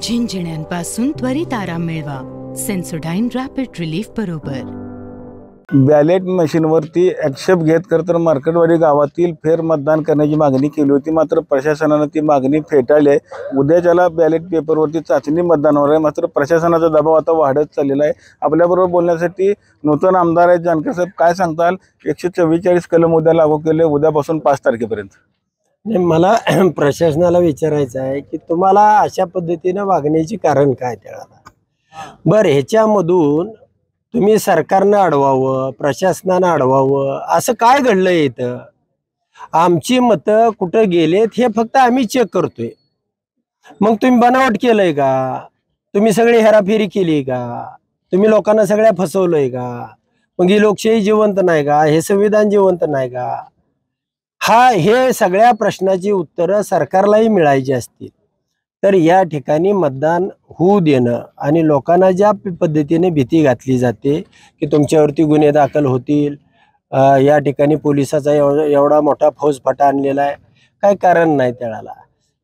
झिंझिण्यांपासून त्वरित आराम मिळवा. सेन्सोडाइन रॅपिड रिलीफ बरोबर. बॅलेट मशीनवरती आक्षेप घेत तर मार्केटवाडी गावातील फेर मतदान करण्याची मागणी केली होती, मात्र प्रशासनाने ती मागणी फेटाळली आहे. उद्याच्याला बॅलेट पेपरवरती चाचणी मतदान होणार आहे, मात्र प्रशासनाचा दबाव आता वाढत चाललेला आहे. आपल्याबरोबर बोलण्यासाठी नूतन आमदार आहेत जानकर साहेब, काय सांगताल? 144 कलम उद्या लागू केले, उद्यापासून 5 तारखेपर्यंत. मला प्रशासनाला विचारायचं आहे की तुम्हाला अशा पद्धतीने वागण्याचे कारण काय त्याला? बरं, ह्याच्यामधून तुम्ही सरकारनं अडवावं, प्रशासनानं अडवावं, असं काय घडलं इथं? आमची मतं कुठं गेलेत हे फक्त आम्ही चेक करतोय. मग तुम्ही बनावट केलंय का? तुम्ही सगळी हेराफेरी केली का? तुम्ही लोकांना सगळ्या फसवलंय का? मग ही लोकशाही जिवंत नाही का? हे संविधान जिवंत नाही का? हे सगळ्या प्रश्नाची उत्तरं सरकारलाही मिळायची असतील तर या ठिकाणी मतदान होऊ देणं आणि लोकांना ज्या पद्धतीने भीती घातली जाते की तुमच्यावरती गुन्हे दाखल होतील, या ठिकाणी पोलिसाचा एवढा मोठा फौजफाटा आणलेला आहे, काय कारण नाही त्याला.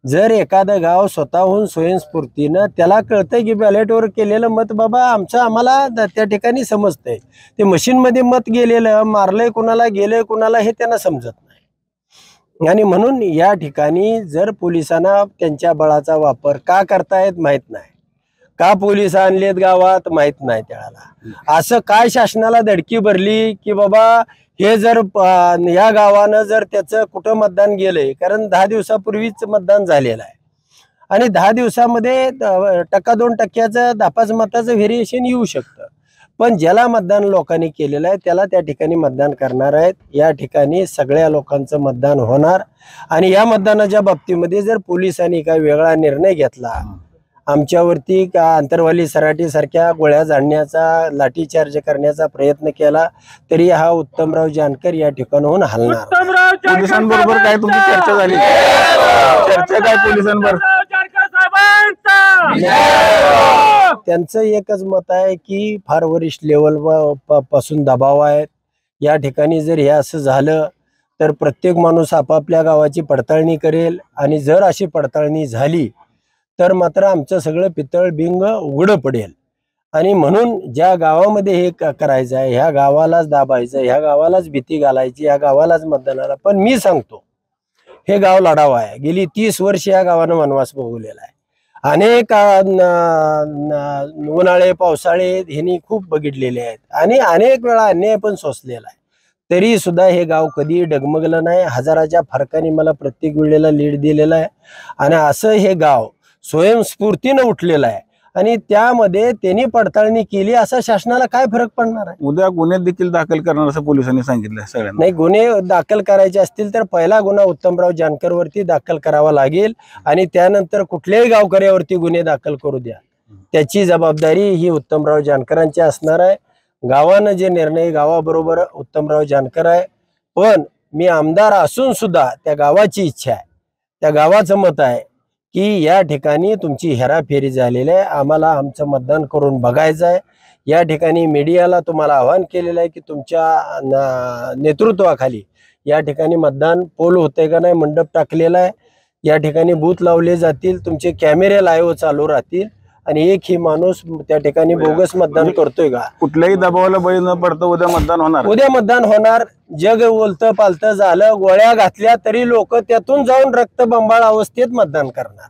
जर एखादं गाव स्वतःहून स्वयंस्फूर्तीनं त्याला कळतंय की बॅलेटवर केलेलं मत बाबा आम्हाला त्या ठिकाणी समजतंय, ते मशीनमध्ये मत गेलेलं, मारलंय कुणाला, गेलंय कुणाला, हे त्यांना समजत नाही. आणि म्हणून या ठिकाणी जर पोलिसांना त्यांच्या बळाचा वापर का करतायत माहित नाही, का पोलिस आणलेत गावात माहित नाही त्याला. असं काय शासनाला धडकी भरली की बाबा हे जर या गावानं जर त्याचं कुठं मतदान गेलंय, कारण 10 दिवसापूर्वीच मतदान झालेलं आहे आणि 10 दिवसामध्ये 1-2% 10-5 मताचं व्हेरिएशन येऊ शकतं, पण ज्याला मतदान लोकांनी केलेलं आहे त्याला त्या ठिकाणी मतदान करणार आहेत. या ठिकाणी सगळ्या लोकांचं मतदान होणार आणि या मतदानाच्या बाबतीमध्ये जर पोलिसांनी काय वेगळा निर्णय घेतला, आमच्यावरती का अंतरवाली सराटी सारख्या गोळ्या झाडण्याचा, लाठीचार्ज करण्याचा प्रयत्न केला तरी हा उत्तमराव जानकर या ठिकाणाहून हलणार. पोलिसांबरोबर काय तुमची चर्चा झाली? चर्चा काय पोलिसांबरोबर? त्यांचं एकच मत आहे की फार वरिष्ठ लेवल पासून दबाव आहेत. या ठिकाणी जर हे असं झालं तर प्रत्येक माणूस आपापल्या गावाची पडताळणी करेल आणि जर अशी पडताळणी झाली तर मात्र आमचं सगळं पितळ बिंग उघडं पडेल. आणि म्हणून ज्या गावामध्ये हे करायचं आहे, ह्या गावालाच दाबायचं, ह्या गावालाच भीती घालायची, ह्या गावालाच मतदानाला. पण मी सांगतो हे गाव लढावं आहे. गेली 30 वर्ष या गावानं वनवास भोगलेला आहे. अनेक उन्हाळे पावसाळे ह्यांनी खूप बघितलेले आहेत आणि अनेक वेळा अन्याय पण सोसलेला आहे, तरी सुद्धा हे गाव कधी डगमगलं नाही. हजाराच्या फरकाने मला प्रत्येक वेळेला लीड दिलेला आहे आणि असं हे गाव स्वयंस्फूर्तीनं उठलेलं आहे आणि त्यामध्ये त्यांनी पडताळणी केली. असा शासनाला काय फरक पडणार आहे? उद्या गुन्हे देखील दाखल करणार असं पोलिसांनी सांगितलं सगळ्यांना. नाही, गुन्हे दाखल करायचे असतील तर पहिला गुन्हा उत्तमराव जानकर वरती दाखल करावा लागेल आणि त्यानंतर कुठल्याही गावकऱ्यावरती गुन्हे दाखल करू द्या, त्याची जबाबदारी ही उत्तमराव जानकरांची असणार आहे. गावानं जे निर्णय, गावाबरोबर उत्तमराव जानकर आहे, पण मी आमदार असून सुद्धा त्या गावाची इच्छा आहे, त्या गावाचं मत आहे की या ठिकाणी तुमची हेराफेरी झालेली आहे, आम्हाला आमचं मतदान करून बघायचं आहे. या ठिकाणी मीडियाला तुम्हाला आवाहन केलेलं आहे की तुमच्या नेतृत्वाखाली या ठिकाणी मतदान पोल होतंय का नाही मंडप टाकलेला आहे, या ठिकाणी बूथ लावले जातील, तुमचे कॅमेरे लाईव्ह चालू राहतील आणि एकही माणूस त्या ठिकाणी बोगस मतदान करतोय का? कुठल्याही दबावाला बळी न पडता उद्या मतदान होणार. उद्या मतदान होणार. जग उलतं पालतं झालं, गोळ्या घातल्या तरी लोक त्यातून जाऊन रक्तबंबाळ अवस्थेत मतदान करणार.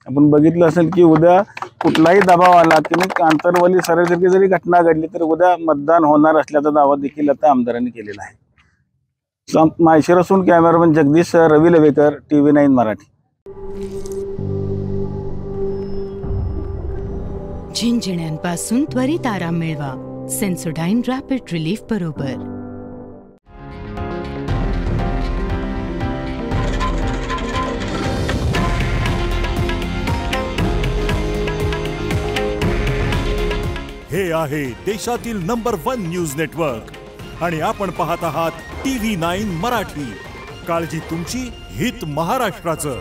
आपण बघितलं असेल की उद्या कुठलाही दबाव आला किंवा आंतरवाली सरासारखी जरी घटना घडली तर उद्या मतदान होणार असल्याचा दावा देखील आता आमदारांनी केलेला आहे. माहेश्वरातून कॅमेरामन जगदीश रवी लवेकर, TV9 मराठी. झिंझिण्यांपासून त्वरित आराम मिळवा. सेन्सोडाइन रॅपिड रिलीफ बरोबर. हे आहे देशातील नंबर 1 न्यूज नेटवर्क आणि आपण पाहत आहात TV9 मराठी. काळजी तुमची, हित महाराष्ट्राचं.